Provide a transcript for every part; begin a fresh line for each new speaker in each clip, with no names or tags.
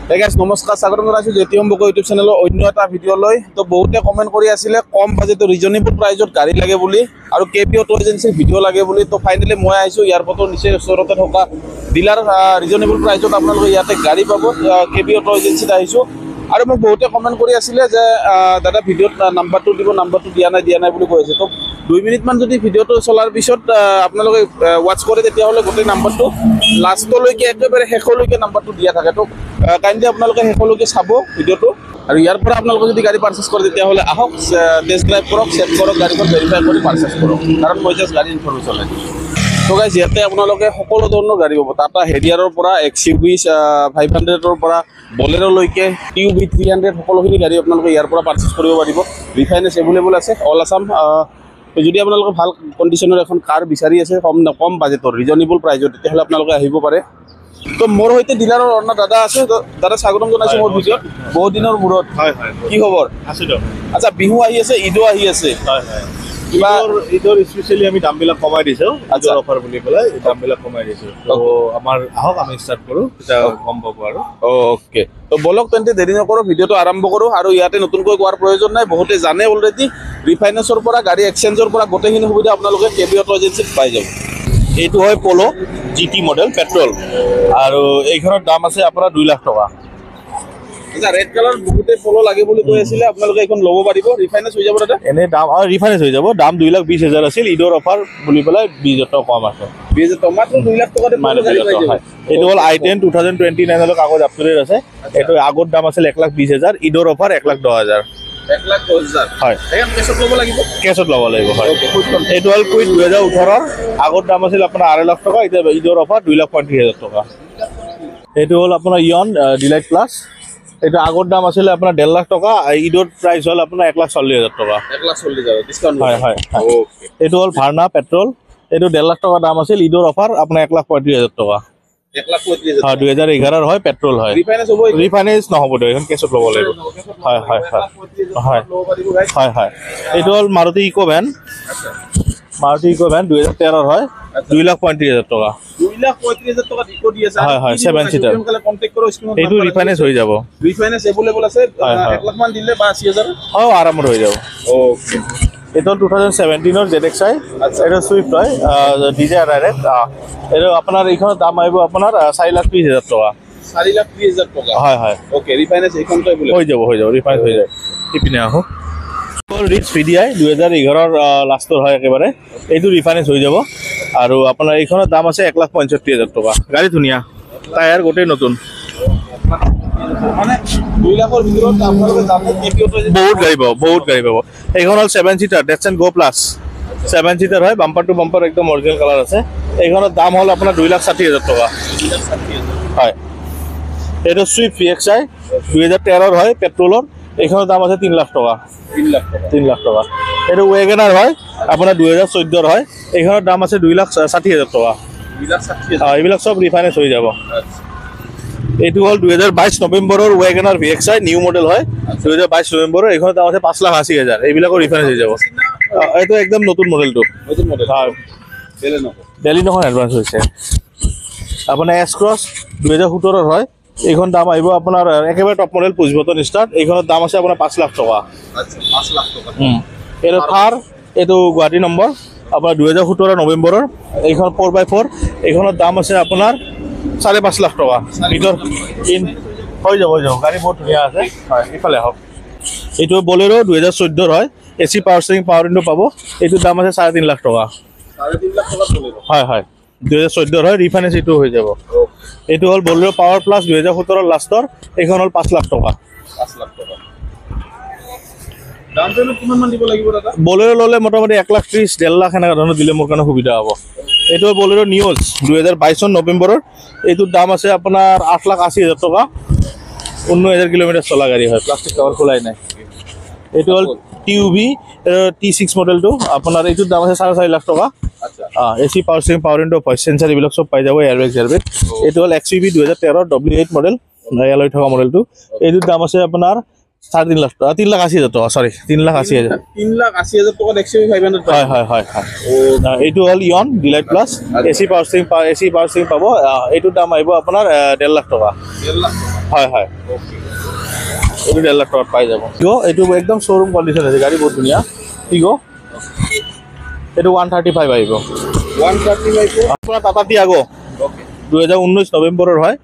Hey guys, নমস্কাৰ স্বাগতম জনাইছো জেটিএম বক ইউটিউব চেনেলৰ অন্য এটা ভিডিঅ' লৈ তো বহুতে কমেন্ট কৰি আছিলে কম বাজেট ৰিজনেবল প্ৰাইজত গাড়ী লাগে বুলি আৰু কেপি অটো এজেন্সি ভিডিঅ' লাগে বুলি তো ফাইনালি মই আহিছো এয়াৰপৰ্টৰ নিচে ওচৰতে থকা ডিলাৰ ৰিজনেবল প্ৰাইজত আপোনালোকে ইয়াতে গাড়ী পাব কেপি অটো এজেন্সিত আহিছো আৰু মোক বহুতে কমেন্ট কৰি আছিলে যে দাদা ভিডিঅ'ত নাম্বাৰটো দিব নাম্বাৰটো দিয়া নাই বুলি কৈ আছে তো 2 মিনিট মান যদি ভিডিঅ'টো চলাৰ পিছত আপোনালোকে ওয়াচ কৰে তেতিয়া হলে গোটেই নাম্বাৰটো লাষ্টলৈকে একেবাৰে শেষলৈকে নাম্বাৰটো দিয়া থাকে তো কাইন্ডলি আপোনালোকে শেষলৈকে চাব ভিডিঅ'টো আৰু ইয়াৰ পৰা আপোনালোকে যদি গাড়ী পাৰচেজ কৰে তেতিয়া হলে আহক টেষ্ট ড্ৰাইভ কৰক চেক কৰক গাড়ীখন ভেৰিফাই কৰি পাৰচেজ কৰক কাৰণ মই জাষ্ট গাড়ী ইনফৰমেশ্যন লাগে তো গাইজ ইয়াতে আপোনালোকে সকলো ধৰণৰ গাড়ী পাব টাটা হেৰিয়াৰৰ পৰা এক্সইউভি 500ৰ পৰা বলেৰলৈকে টিউভি 300 সকলোখিনি গাড়ী আপোনালোকে ইয়াৰ পৰা পাৰচেজ কৰিব পাৰিব ৰিফাইনেন্স এভেইলেবল আছে অল আছাম যদি আপোনালোকে ভাল কণ্ডিশ্যনৰ এখন কাৰ বিচাৰি আছে কম বাজেটৰ ৰিজনেবল প্ৰাইজত তেতিয়াহ'লে আপোনালোকে আহিব পাৰে তো মোৰ হৈতে ডিলাৰৰ অন্য দাদা আছে দাদা স্বাগতম জনাইছো মোৰ ভিডিঅ'ত বহুত দিনৰ মূৰত হয় কি খবৰ আছে তো আচ্ছা বিহু আহি আছে ঈদো আহি আছে হয় ঈদৰ স্পেশালি আমি দামবিলাক কমাই দিছো ঈদৰ অফাৰ বুলি পেলাই দামবিলাক কমাই দিছো তো আমাৰ আহক আমি ষ্টাৰ্ট কৰো এটা কম পাব আৰু ওকে তো বলক তেন্তে দেৰি নকৰো ভিডিঅ'টো আৰম্ভ কৰো আৰু ইয়াতে নতুনকৈ কোৱাৰ প্ৰয়োজন নাই বহুতে জানে অলৰেডি ৰিফাইনেন্সৰ পৰা গাড়ী এক্সচেঞ্জৰ পৰা গোটেইখিনি সুবিধা আপোনালোকে কেবি অটো এজেন্সিত পাই যাব এইটো হয় পলো জিটি মডেল পেট্ৰল আৰু এইখনৰ দাম আছে আপোনাৰ 2 লাখ টকা আচ্ছা ৰেড কালাৰ বহুতে পলো লাগে বুলি কৈ আছিল আপোনালোকে এখন ল'ব পাৰিব ৰিফাইনেন্স হৈ যাব দাদা এনে দাম আৰু ৰিফাইনেন্স হৈ যাব দাম 2,20,000 আছিল ঈদৰ অফাৰ বুলি পেলাই 20,000 টকা কম আছে 20,000 টকা মাত্ৰ 2 লাখ টকাতে মানে এইটো হ'ল i10 2029 ৰ কাগজ আপডেট আছে এইটো আগৰ দাম আছিল 1,20,000 ঈদৰ অফাৰ 1,10,000 1,10,000 হয় এখন কেছত ল'ব লাগিব হয় এইটো হ'ল কুইট 2018 আগৰ দাম আছিল আপোনাৰ 2 লাখ টকা এতিয়া ঈদৰ অফাৰ 2,35,000 টকা এইটো হ'ল আপোনাৰ ইয়ন ডিলাইট প্লাস এটা আগৰ দাম আছিল আপোনাৰ 1.5 লাখ টকা ঈদৰ প্ৰাইস হ'ল আপোনাৰ 1,40,000 টকা 1,40,000 ডিসকাউন্ট হয় ওকে এইটো হ'ল ভাৰ্না পেট্ৰল এইটো 1.5 লাখ টকা দাম আছিল ঈদৰ অফাৰ আপোনাৰ 1,35,000 টকা 1,35,000 হয় 2011 হয় পেট্ৰল হয় ৰিফাইনেন্স নহব দে এখন কেছত ল'ব লাগিব হয় এইটো হ'ল Maruti Eeco van Maruti Eeco van 2013 হয় 2,35,000 টকা 2,35,000 টকা ইকো দি আছে হয় 7 সিটাৰ কন্টাক্ট কৰক স্ক্ৰিনত এইটো ৰিফাইনেন্স হৈ যাব ৰিফাইনেন্স এভেইলেবল আছে 1 লাখ মান দিলে বা 80,000 হয় আৰামত হৈ যাব ওকে এটা 2017 ৰ ZXi এটা সুইফট হয় ডিজায়াৰ ডাইৰেক্ট এটা আপোনাৰ এইখনৰ দাম আহিব আপোনাৰ 4,30,000 টকা 4,30,000 টকা হয় ওকে ৰিফাইনেন্স এইখন তো হৈ যাব ৰিফাইনেন্স হৈ যায় ইপিনে আহো ৰিচ ভিডিআই 2011 ৰ লাষ্টৰ হয় একেবাৰে এইটো ৰিফাইনেন্স হৈ যাব আৰু আপোনাৰ এইখনৰ দাম আছে 1,65,000 টকা গাড়ী ধুনিয়া টায়াৰ গোটেই নতুন মানে 2 লাখৰ ভিতৰত আপোনালোকে জানে কেপি অটো বহুত গাড়ী পাব এইখন হ'ল 7 সিটাৰ ডেটসন গো প্লাস 7 সিটাৰ হয় বাম্পাৰ টু বাম্পাৰ একদম অৰিজিনাল কালাৰ আছে এইখনৰ দাম হ'ল আপোনাৰ 2,60,000 টকা 2,60,000 হয় এইটো সুইফট VXi 2013 ৰ হয় পেট্ৰলৰ এইখনৰ দাম আছে 3 লাখ টকা 3 লাখ টকা এইটো ওয়েগনাৰ হয় আপোনাৰ 2014 ৰ হয় এইখনৰ দাম আছে 2,60,000 টকা 2,60,000 এইবিলাক সব ৰিফাইনেন্স হৈ যাব এইটো হ'ল 2022 নৱেম্বৰৰ ওয়েগনাৰ VXi নিউ মডেল হয় 2022 নৱেম্বৰৰ এইখনৰ দাম আছে 5,80,000 এইবিলাকৰ ৰিফাইনেন্স হৈ যাব এইটো একদম নতুন মডেলটো হয় ডেলি নহয় এডভান্স হৈছে আপোনাৰ এস ক্ৰছ 2017 ৰ হয় এইখন দাম আহিব আপোনাৰ একেবাৰে top model push button start এইখনৰ দাম আছে আপোনাৰ 5 লাখ টকা আচ্ছা 5 লাখ টকা এৰ থাৰ এটো গুৱাহাটী নম্বৰ আপোনাৰ 2017 নৱেম্বৰৰ এইখন 4x4 এইখনৰ দাম আছে আপোনাৰ 5.5 লাখ টকা ভিতৰ ইন হৈ যাব গাড়ী বহুত ধুনীয়া আছে হয় ইফালে হক এইটো বলেৰো 2014 হয় AC power steering power window পাব এইটো দাম আছে 3.5 লাখ টকা 3.5 লাখ টকা বলেৰো হয় 2014 হয় ৰিফাইনেন্স এইটো হৈ যাব এইটো হ'ল বলেৰো পাৱাৰ প্লাস 2017 লাষ্টৰ এইখন হ'ল 5 লাখ টকা 5 লাখ টকা দাম পেমেন্ট কিমান মান দিব লাগিব দাদা বলেৰো ললে মোটামুটি 1,30,000 1.5 লাখ এনেকা ধৰণৰ দিলে মোৰ কাৰণে সুবিধা হ'ব এইটো বলেৰো নিউজ 2022 নৱেম্বৰৰ এইটোৰ দাম আছে আপোনাৰ 8,80,000 টকা 19,000 কিলোমিটাৰ চলা গাড়ী হয় প্লাষ্টিক কভাৰ খোলাই নাই এইটো হ'ল টিউভি T6 মডেলটো আপোনাৰ এইটোৰ দাম আছে 4.5 লাখ টকা আচ্ছা AC power steering power window voice sensor এইবিলাক সব পাই যাব এয়াৰবেগ এইটো হ'ল XUV 2013 W8 মডেল এলয় থকা মডেলটো এইটোৰ দাম আছে আপোনাৰ 3.5 লাখ টকা 3,80,000 টকা সরি 3,80,000 3,80,000 টাকা XUV 500 হয় এইটো হ'ল Eon delight plus AC power steering পাব এইটোৰ দাম আহিব আপোনাৰ 1.5 লাখ টকা 1.5 লাখ হয় হয় এইটো 1.5 লাখ টকাত পাই যাব এইটো একদম শ্বৰুম কণ্ডিশ্যন আছে গাড়ী বহুত ধুনীয়া টিগো এইটো 135 আহিব 135 আপোনাৰ টাটা টিয়াগো 2019 নৱেম্বৰৰ হয়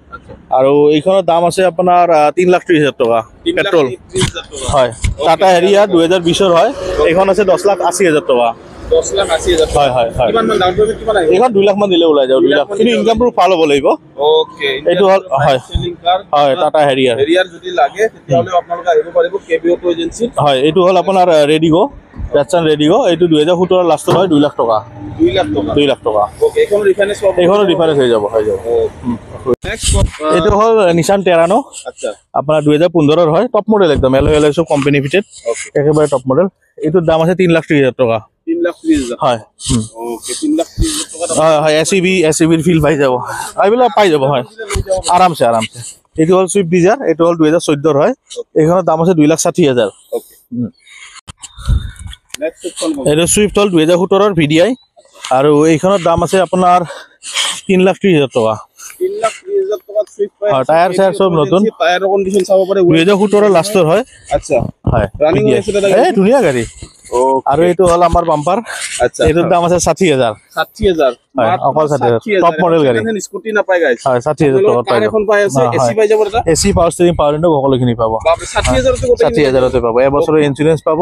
আৰু এইখনৰ দাম আছে আপোনাৰ 3,30,000 টকা পেট্ৰল হয় টাটা হেৰিয়াৰ 2020ৰ হয় এইখন আছে 10,80,000 টকা 10,80,000 হয় হয় হয় কিমান মান ডাউন পেমেন্ট কিমান আহিব এইখন 2 লাখ মান দিলে ওলাই যাব 2 লাখ কিন্তু ইনকামটো ভাল হ'ব লাগিব ওকে এইটো হল হয় সেলিং কাৰ হয় টাটা হেৰিয়াৰ যদি লাগে তেতিয়াহলে আপোনালোকে আহিব পাৰিব কেবি অটো এজেন্সি হয় এইটো হল আপোনাৰ ৰেডিগো পেটছন ৰেডিগো এইটো 2017 লাষ্টত হয় 2 লাখ টকা 2 লাখ টকা ওকে এইখনৰ ৰিফাইনেন্স হৈ যাব এইটো হল নিশান টেৰানো আচ্ছা আপোনাৰ 2015ৰ হয় টপ মডেল একদম এলএ সব কোম্পানী ফিটেড একেবাৰে টপ মডেল এইটোৰ দাম আছে 3,30,000 টকা 3,30,000 হয় ওকে 3,30,000 টকা হয় এসইবি ফিল পাই যাব আইবিলা পাই যাব হয় আৰামছে এইটো হল সুইফট ডিজায়াৰ এইটো হল 2014ৰ হয় এইখনৰ দাম আছে 2,60,000 ওকে নেক্সট এইটো সুইফট হল 2017ৰ ভিডিআই আৰু এইখনৰ দাম আছে আপোনাৰ 3,30,000 টকা 3,30,000 টকা সুইফট পাই টায়াৰ চায়াৰ সব নতুন টায়াৰৰ কন্ডিশন চাব পাৰে 2017ৰ লাষ্টৰ হয় আচ্ছা হয় ৰানিং হৈছে এই ধুনীয়া গাড়ী আৰু এইটো হল আমাৰ বাম্পাৰ আচ্ছা এইটোৰ দাম আছে 60,000 হয় অকল 60,000 টপ মডেল গাড়ী স্কুটি না পাই গাইছ হয় 60,000 টকা পাই এখন পাই আছে এসি পাই যাব এটা AC power steering power window সকলোখিনি পাব 60,000 তে পাব এবছৰৰ ইনস্যুৰেন্স পাব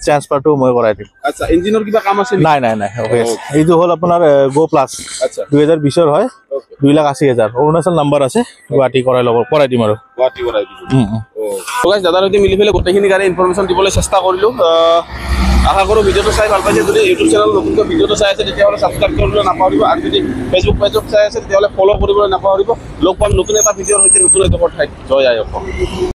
ট্ৰান্সফাৰটো মই কৰাই দিম আচ্ছা ইঞ্জিনৰ কিবা কাম আছে নাই এইটো হল আপোনাৰ গো প্লাস আচ্ছা 2020ৰ হয় 2,80,000 অৰুণাচল নাম্বাৰ আছে গুৱাহাটী কৰাই দিম আৰু গুৱাহাটী কৰাই দিম তো গাইস দাদাৰ সৈতে মিলি ফেলে গোটেইখিনি গাড়ী ইনফৰমেশ্যন দিবলৈ চেষ্টা কৰিলো আশা কৰোঁ ভিডিঅ'টো চাই ভাল পাইছে যদি ইউটিউব চেনেল নতুনকৈ ভিডিঅ'টো চাই আছে তেতিয়াহ'লে ছাবস্ক্ৰাইব কৰিবলৈ নাপাহৰিব আৰু যদি ফেচবুক পেজত চাই আছে তেতিয়াহ'লে ফ'ল' কৰিবলৈ নাপাহৰিব লগ পাম নতুন এটা ভিডিঅ'ৰ সৈতে নতুন এটা ঠাইত জয় আই অসম